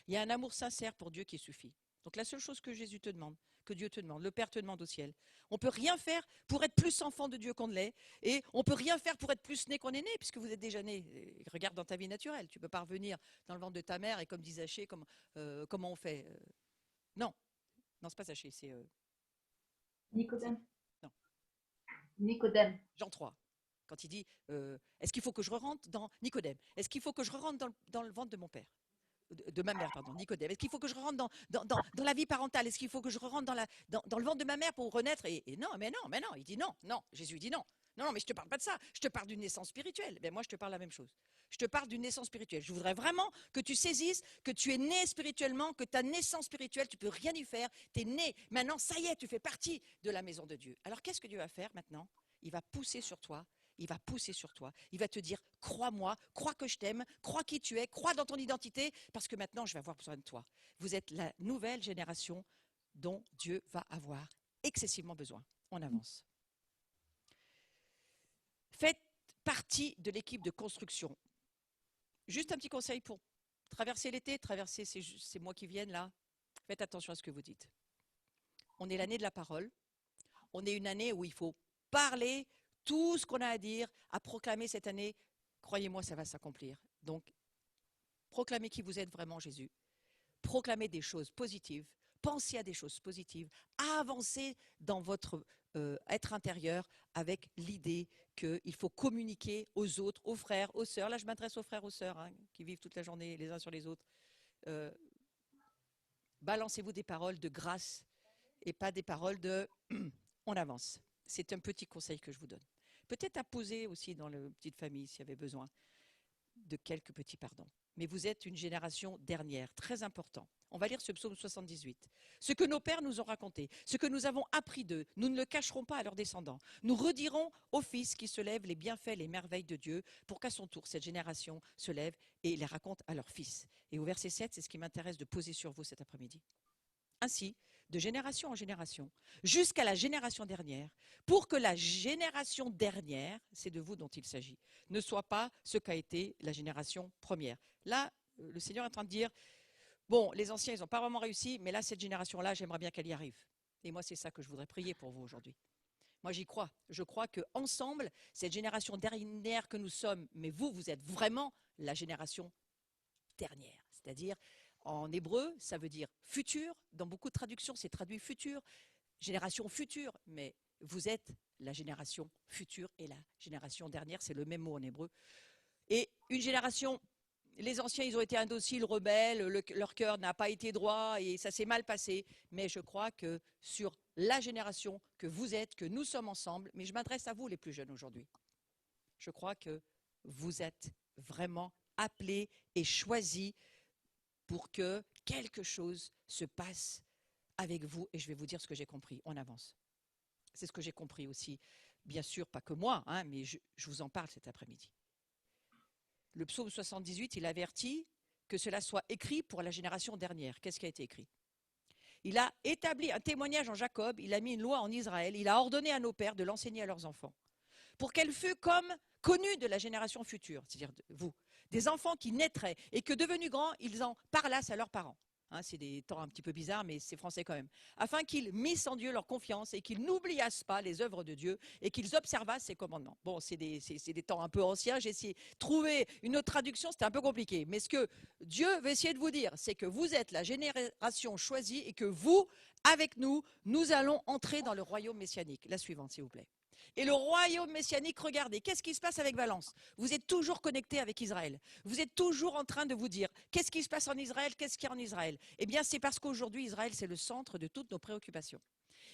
Il y a un amour sincère pour Dieu qui suffit. Donc la seule chose que Jésus te demande, que Dieu te demande, le Père te demande au ciel, on ne peut rien faire pour être plus enfant de Dieu qu'on ne l'est, et on ne peut rien faire pour être plus né qu'on est né, puisque vous êtes déjà né. Regarde dans ta vie naturelle, tu ne peux pas revenir dans le ventre de ta mère, et comme dit Zachée, comment on fait Non, non, c'est pas Zachée, c'est... Nicodème. Non. Nicodème. Jean 3, quand il dit, est-ce qu'il faut que je rentre dans Nicodème? Est-ce qu'il faut que je rentre dans le ventre de mon père? De ma mère, pardon, Nicodème. Est-ce qu'il faut que je rentre dans la vie parentale? Est-ce qu'il faut que je rentre dans le ventre de ma mère pour renaître? Et non, mais non, mais non. Il dit non, non. Jésus dit non. Non, non, mais je te parle pas de ça. Je te parle d'une naissance spirituelle. Ben moi, je te parle la même chose. Je te parle d'une naissance spirituelle. Je voudrais vraiment que tu saisisses que tu es né spirituellement, que ta naissance spirituelle, tu peux rien y faire. Tu es né. Maintenant, ça y est, tu fais partie de la maison de Dieu. Alors, qu'est-ce que Dieu va faire maintenant? Il va pousser sur toi. Il va pousser sur toi. Il va te dire, crois-moi, crois que je t'aime, crois qui tu es, crois dans ton identité, parce que maintenant, je vais avoir besoin de toi. Vous êtes la nouvelle génération dont Dieu va avoir excessivement besoin. On avance. Faites partie de l'équipe de construction. Juste un petit conseil pour traverser l'été, traverser ces mois qui viennent là. Faites attention à ce que vous dites. On est l'année de la parole. On est une année où il faut parler tout ce qu'on a à dire, à proclamer cette année. Croyez-moi, ça va s'accomplir. Donc, proclamez qui vous êtes vraiment, Jésus. Proclamez des choses positives. Pensez à des choses positives. Avancez dans votre être intérieur avec l'idée qu'il faut communiquer aux autres, aux frères, aux sœurs. Là, je m'adresse aux frères, aux sœurs qui vivent toute la journée les uns sur les autres. Balancez-vous des paroles de grâce et pas des paroles de « on avance ». C'est un petit conseil que je vous donne. Peut-être à poser aussi dans la petite famille s'il y avait besoin de quelques petits pardons. Mais vous êtes une génération dernière, très important. On va lire ce psaume 78. Ce que nos pères nous ont raconté, ce que nous avons appris d'eux, nous ne le cacherons pas à leurs descendants. Nous redirons aux fils qui se lèvent les bienfaits, les merveilles de Dieu, pour qu'à son tour, cette génération se lève et les raconte à leurs fils. Et au verset 7, c'est ce qui m'intéresse de poser sur vous cet après-midi. Ainsi, de génération en génération, jusqu'à la génération dernière, pour que la génération dernière, c'est de vous dont il s'agit, ne soit pas ce qu'a été la génération première. Là, le Seigneur est en train de dire, bon, les anciens, ils n'ont pas vraiment réussi, mais là, cette génération-là, j'aimerais bien qu'elle y arrive. Et moi, c'est ça que je voudrais prier pour vous aujourd'hui. Moi, j'y crois. Je crois qu'ensemble, cette génération dernière que nous sommes, mais vous êtes vraiment la génération dernière. C'est-à-dire, en hébreu, ça veut dire futur. Dans beaucoup de traductions, c'est traduit futur, génération future. Mais vous êtes la génération future et la génération dernière, c'est le même mot en hébreu. Et une génération, les anciens, ils ont été indociles, rebelles, leur cœur n'a pas été droit et ça s'est mal passé. Mais je crois que sur la génération que vous êtes, que nous sommes ensemble, mais je m'adresse à vous les plus jeunes aujourd'hui, je crois que vous êtes vraiment appelés et choisis pour que quelque chose se passe avec vous. Et je vais vous dire ce que j'ai compris. On avance. C'est ce que j'ai compris aussi. Bien sûr, pas que moi, hein, mais je vous en parle cet après-midi. Le psaume 78, il avertit que cela soit écrit pour la génération dernière. Qu'est-ce qui a été écrit? Il a établi un témoignage en Jacob, il a mis une loi en Israël, il a ordonné à nos pères de l'enseigner à leurs enfants, pour qu'elle fût comme connue de la génération future, c'est-à-dire de vous, des enfants qui naîtraient, et que devenus grands, ils en parlassent à leurs parents. Hein, c'est des temps un petit peu bizarres, mais c'est français quand même. Afin qu'ils missent en Dieu leur confiance et qu'ils n'oubliassent pas les œuvres de Dieu et qu'ils observassent ses commandements. Bon, c'est des temps un peu anciens. J'ai essayé de trouver une autre traduction, c'était un peu compliqué. Mais ce que Dieu veut essayer de vous dire, c'est que vous êtes la génération choisie et que vous, avec nous, nous allons entrer dans le royaume messianique. La suivante, s'il vous plaît. Et le royaume messianique, regardez, qu'est-ce qui se passe avec Valence? Vous êtes toujours connecté avec Israël. Vous êtes toujours en train de vous dire, qu'est-ce qui se passe en Israël? Qu'est-ce qu'il y a en Israël? Eh bien, c'est parce qu'aujourd'hui, Israël, c'est le centre de toutes nos préoccupations.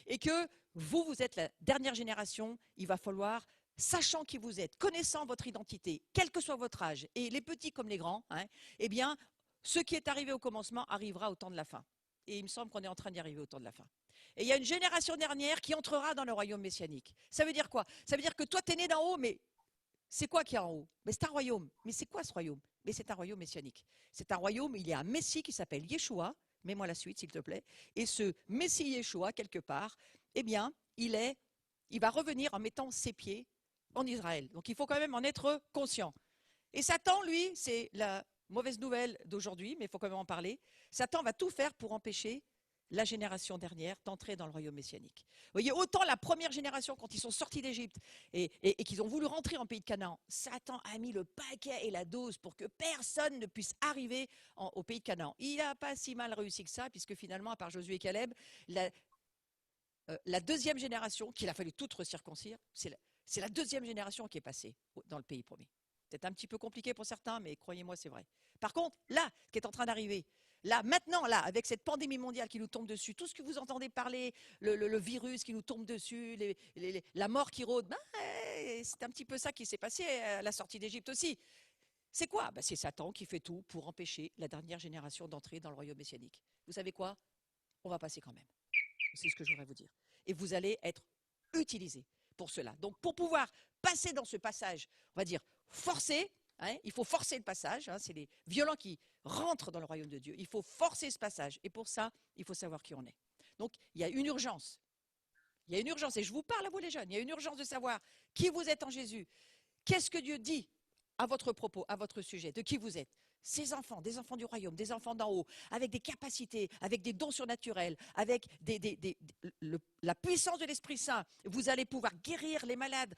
Et que vous, vous êtes la dernière génération, il va falloir, sachant qui vous êtes, connaissant votre identité, quel que soit votre âge, et les petits comme les grands, hein, eh bien, ce qui est arrivé au commencement arrivera au temps de la fin. Et il me semble qu'on est en train d'y arriver au temps de la fin. Et il y a une génération dernière qui entrera dans le royaume messianique. Ça veut dire quoi? Ça veut dire que toi, tu es né d'en haut, mais c'est quoi qui est en haut? Mais c'est un royaume. Mais c'est quoi ce royaume? Mais c'est un royaume messianique. C'est un royaume, il y a un Messie qui s'appelle Yeshua. Mets-moi la suite, s'il te plaît. Et ce Messie Yeshua, quelque part, eh bien, il va revenir en mettant ses pieds en Israël. Donc il faut quand même en être conscient. Et Satan, lui, c'est la mauvaise nouvelle d'aujourd'hui, mais il faut quand même en parler. Satan va tout faire pour empêcher la génération dernière d'entrer dans le royaume messianique. Vous voyez, autant la première génération, quand ils sont sortis d'Égypte et qu'ils ont voulu rentrer en pays de Canaan, Satan a mis le paquet et la dose pour que personne ne puisse arriver au pays de Canaan. Il n'a pas si mal réussi que ça, puisque finalement, à part Josué et Caleb, la deuxième génération, qu'il a fallu toute recirconcire, c'est la deuxième génération qui est passée dans le pays promis. C'est un petit peu compliqué pour certains, mais croyez-moi, c'est vrai. Par contre, là, ce qui est en train d'arriver, là, maintenant, là, avec cette pandémie mondiale qui nous tombe dessus, tout ce que vous entendez parler, le virus qui nous tombe dessus, la mort qui rôde, ben, c'est un petit peu ça qui s'est passé à la sortie d'Égypte aussi. C'est quoi? Ben, c'est Satan qui fait tout pour empêcher la dernière génération d'entrer dans le royaume messianique. Vous savez quoi? On va passer quand même. C'est ce que je voudrais vous dire. Et vous allez être utilisés pour cela. Donc, pour pouvoir passer dans ce passage, on va dire forcé, hein, il faut forcer le passage, hein, c'est les violents qui rentrent dans le royaume de Dieu. Il faut forcer ce passage. Et pour ça, il faut savoir qui on est. Donc, il y a une urgence. Il y a une urgence. Et je vous parle à vous les jeunes. Il y a une urgence de savoir qui vous êtes en Jésus. Qu'est-ce que Dieu dit à votre propos, à votre sujet, de qui vous êtes? Ces enfants, des enfants du royaume, des enfants d'en haut, avec des capacités, avec des dons surnaturels, avec la puissance de l'Esprit Saint. Vous allez pouvoir guérir les malades,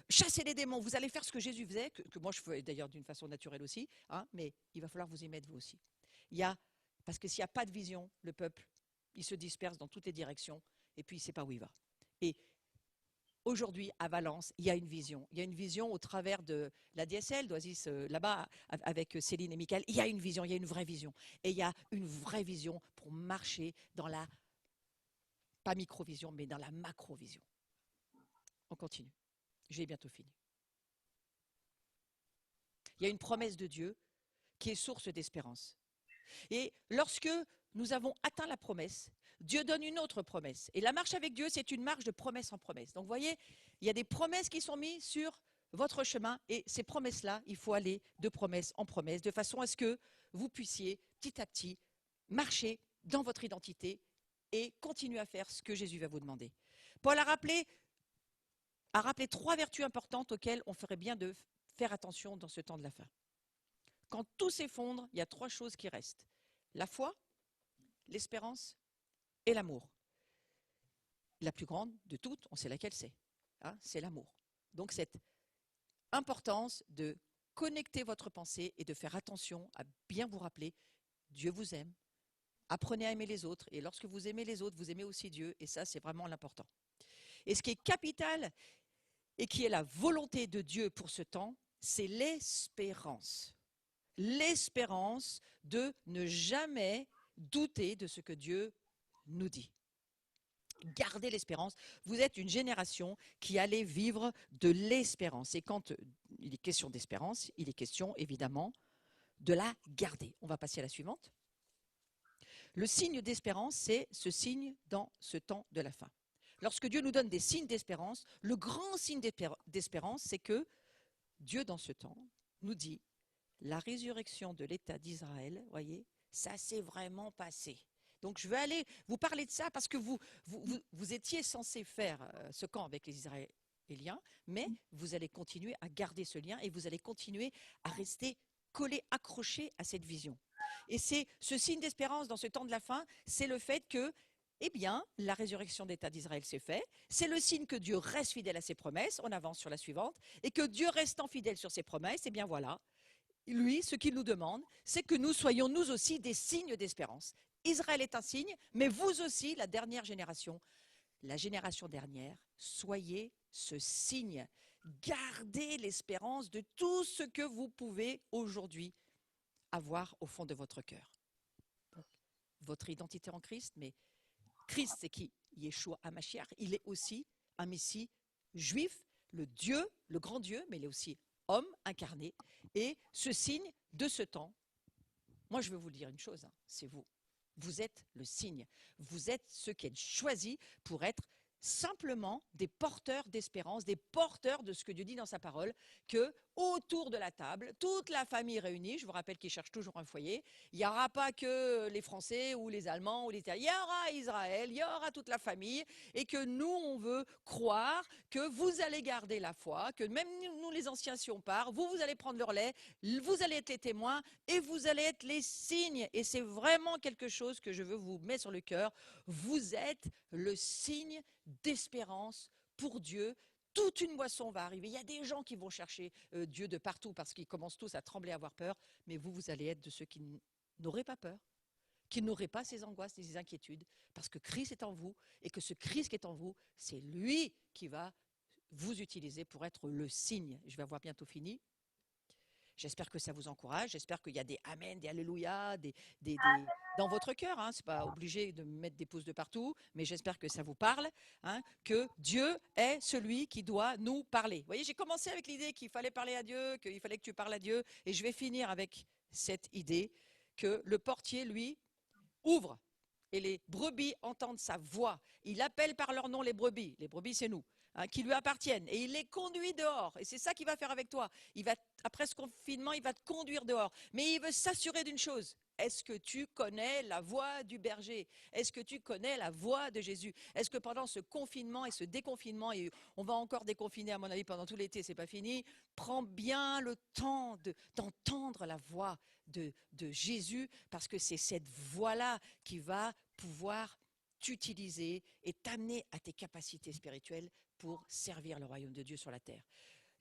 chasser les démons. Vous allez faire ce que Jésus faisait, que moi je fais d'ailleurs d'une façon naturelle aussi, hein, mais il va falloir vous y mettre vous aussi. Parce que s'il n'y a pas de vision, le peuple, il se disperse dans toutes les directions et puis il ne sait pas où il va. Et aujourd'hui, à Valence, il y a une vision. Il y a une vision au travers de la DSL, d'Oasis, là-bas, avec Céline et Mickaël. Il y a une vision, il y a une vraie vision. Et il y a une vraie vision pour marcher dans la, pas micro-vision, mais dans la macro-vision. On continue. J'ai bientôt fini. Il y a une promesse de Dieu qui est source d'espérance. Et lorsque nous avons atteint la promesse, Dieu donne une autre promesse. Et la marche avec Dieu, c'est une marche de promesse en promesse. Donc, vous voyez, il y a des promesses qui sont mises sur votre chemin. Et ces promesses-là, il faut aller de promesse en promesse, de façon à ce que vous puissiez, petit à petit, marcher dans votre identité et continuer à faire ce que Jésus va vous demander. Paul a rappelé 3 vertus importantes auxquelles on ferait bien de faire attention dans ce temps de la fin. Quand tout s'effondre, il y a 3 choses qui restent. La foi, l'espérance et l'amour. La plus grande de toutes, on sait laquelle c'est. Hein, c'est l'amour. Donc cette importance de connecter votre pensée et de faire attention à bien vous rappeler Dieu vous aime. Apprenez à aimer les autres. Et lorsque vous aimez les autres, vous aimez aussi Dieu. Et ça, c'est vraiment l'important. Et ce qui est capital et qui est la volonté de Dieu pour ce temps, c'est l'espérance. L'espérance de ne jamais douter de ce que Dieu nous dit. Gardez l'espérance. Vous êtes une génération qui allait vivre de l'espérance. Et quand il est question d'espérance, il est question évidemment de la garder. On va passer à la suivante. Le signe d'espérance, c'est ce signe dans ce temps de la fin. Lorsque Dieu nous donne des signes d'espérance, le grand signe d'espérance, c'est que Dieu, dans ce temps, nous dit la résurrection de l'État d'Israël, voyez, ça s'est vraiment passé. Donc, je vais aller vous parler de ça parce que vous étiez censé faire ce camp avec les Israéliens, mais vous allez continuer à garder ce lien et vous allez continuer à rester collé, accroché à cette vision. Et c'est ce signe d'espérance dans ce temps de la fin, c'est le fait que, eh bien, la résurrection d'État d'Israël s'est faite. C'est le signe que Dieu reste fidèle à ses promesses. On avance sur la suivante. Et que Dieu restant fidèle sur ses promesses, eh bien voilà, lui, ce qu'il nous demande, c'est que nous soyons nous aussi des signes d'espérance. Israël est un signe, mais vous aussi, la dernière génération, la génération dernière, soyez ce signe. Gardez l'espérance de tout ce que vous pouvez aujourd'hui avoir au fond de votre cœur. Votre identité en Christ, mais Christ, c'est qui? Yeshua HaMashiach, il est aussi un Messie juif, le Dieu, le grand Dieu, mais il est aussi homme incarné. Et ce signe de ce temps, moi je veux vous dire une chose, c'est vous. Vous êtes le signe. Vous êtes ceux qui êtes choisis pour être simplement des porteurs d'espérance, des porteurs de ce que Dieu dit dans sa parole, que autour de la table, toute la famille réunie, je vous rappelle qu'ils cherchent toujours un foyer, il n'y aura pas que les Français ou les Allemands ou les Italiens, il y aura Israël, il y aura toute la famille, et que nous, on veut croire que vous allez garder la foi, que même nous, les anciens, si on part, vous allez prendre le relais, vous allez être les témoins, et vous allez être les signes, et c'est vraiment quelque chose que je veux vous mettre sur le cœur, vous êtes le signe d'espérance pour Dieu. Toute une moisson va arriver. Il y a des gens qui vont chercher Dieu de partout parce qu'ils commencent tous à trembler, à avoir peur. Mais vous allez être de ceux qui n'auraient pas peur, qui n'auraient pas ces angoisses, ces inquiétudes, parce que Christ est en vous et que ce Christ qui est en vous, c'est lui qui va vous utiliser pour être le signe. Je vais avoir bientôt fini. J'espère que ça vous encourage. J'espère qu'il y a des amen, des alléluia, dans votre cœur. Ce n'est pas obligé de mettre des pouces de partout, mais j'espère que ça vous parle, que Dieu est celui qui doit nous parler. Vous voyez, j'ai commencé avec l'idée qu'il fallait parler à Dieu, qu'il fallait que tu parles à Dieu, et je vais finir avec cette idée que le portier, lui, ouvre et les brebis entendent sa voix. Il appelle par leur nom les brebis. Les brebis, c'est nous. Qui lui appartiennent, et il les conduit dehors, et c'est ça qu'il va faire avec toi. Après ce confinement, il va te conduire dehors, mais il veut s'assurer d'une chose: est-ce que tu connais la voix du berger? Est-ce que tu connais la voix de Jésus? Est-ce que pendant ce confinement et ce déconfinement, et on va encore déconfiner à mon avis pendant tout l'été, c'est pas fini, prends bien le temps d'entendre la voix de Jésus, parce que c'est cette voix-là qui va pouvoir t'utiliser et t'amener à tes capacités spirituelles pour servir le royaume de Dieu sur la terre.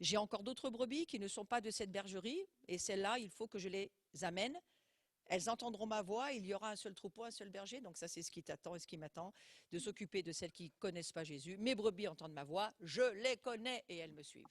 J'ai encore d'autres brebis qui ne sont pas de cette bergerie, et celles-là, il faut que je les amène. Elles entendront ma voix, il y aura un seul troupeau, un seul berger, donc ça c'est ce qui t'attend et ce qui m'attend, de s'occuper de celles qui ne connaissent pas Jésus. Mes brebis entendent ma voix, je les connais et elles me suivent.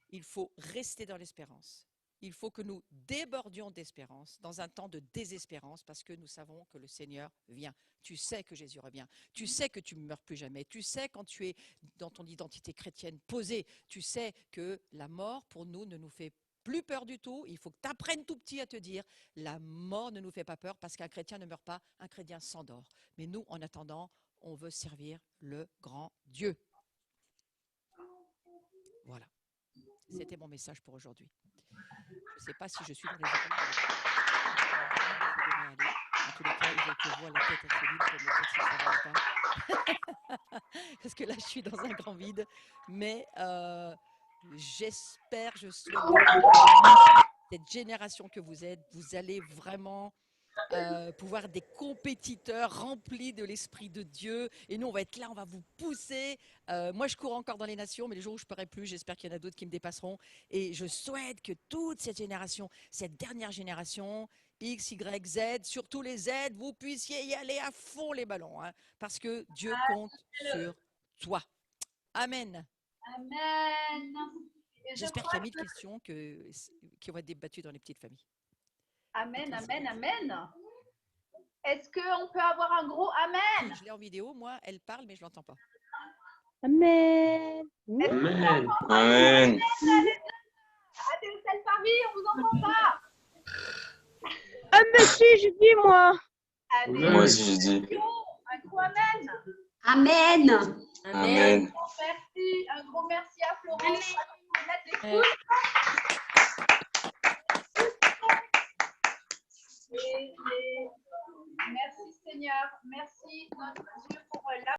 Il faut rester dans l'espérance. Il faut que nous débordions d'espérance dans un temps de désespérance, parce que nous savons que le Seigneur vient. Tu sais que Jésus revient. Tu sais que tu ne meurs plus jamais. Tu sais, quand tu es dans ton identité chrétienne posée, tu sais que la mort pour nous ne nous fait plus peur du tout. Il faut que tu apprennes tout petit à te dire: la mort ne nous fait pas peur, parce qu'un chrétien ne meurt pas, un chrétien s'endort. Mais nous, en attendant, on veut servir le grand Dieu. Voilà. C'était mon message pour aujourd'hui. Je ne sais pas si je suis dans les oreilles. En tous les cas, il faut que je vois la tête assez vide pour me dire si ça va ou pas. Parce que là, je suis dans un grand vide. Mais j'espère, je souhaite, cette génération que vous êtes, vous allez vraiment pouvoir être des compétiteurs remplis de l'Esprit de Dieu. Et nous, on va être là, on va vous pousser. Moi, je cours encore dans les nations, mais les jours où je ne pourrai plus, j'espère qu'il y en a d'autres qui me dépasseront. Et je souhaite que toute cette génération, cette dernière génération, X, Y, Z, surtout les Z, vous puissiez y aller à fond les ballons, hein, parce que Dieu compte sur toi. Amen. Amen. Et je J'espère qu'il crois y a 1000 que... questions qui vont être débattues dans les petites familles. Amen, Avec plaisir. amen, amen. Est-ce qu'on peut avoir un gros amen? Je l'ai en vidéo, moi, elle parle, mais je l'entends pas. Amen. Amen. Amen. Allez, c'est Paris, on vous entend pas. Ah, mais si, je dis moi. Allez, Moi aussi, je dis. un gros amen. Amen. Amen. Merci, un gros merci à Florence.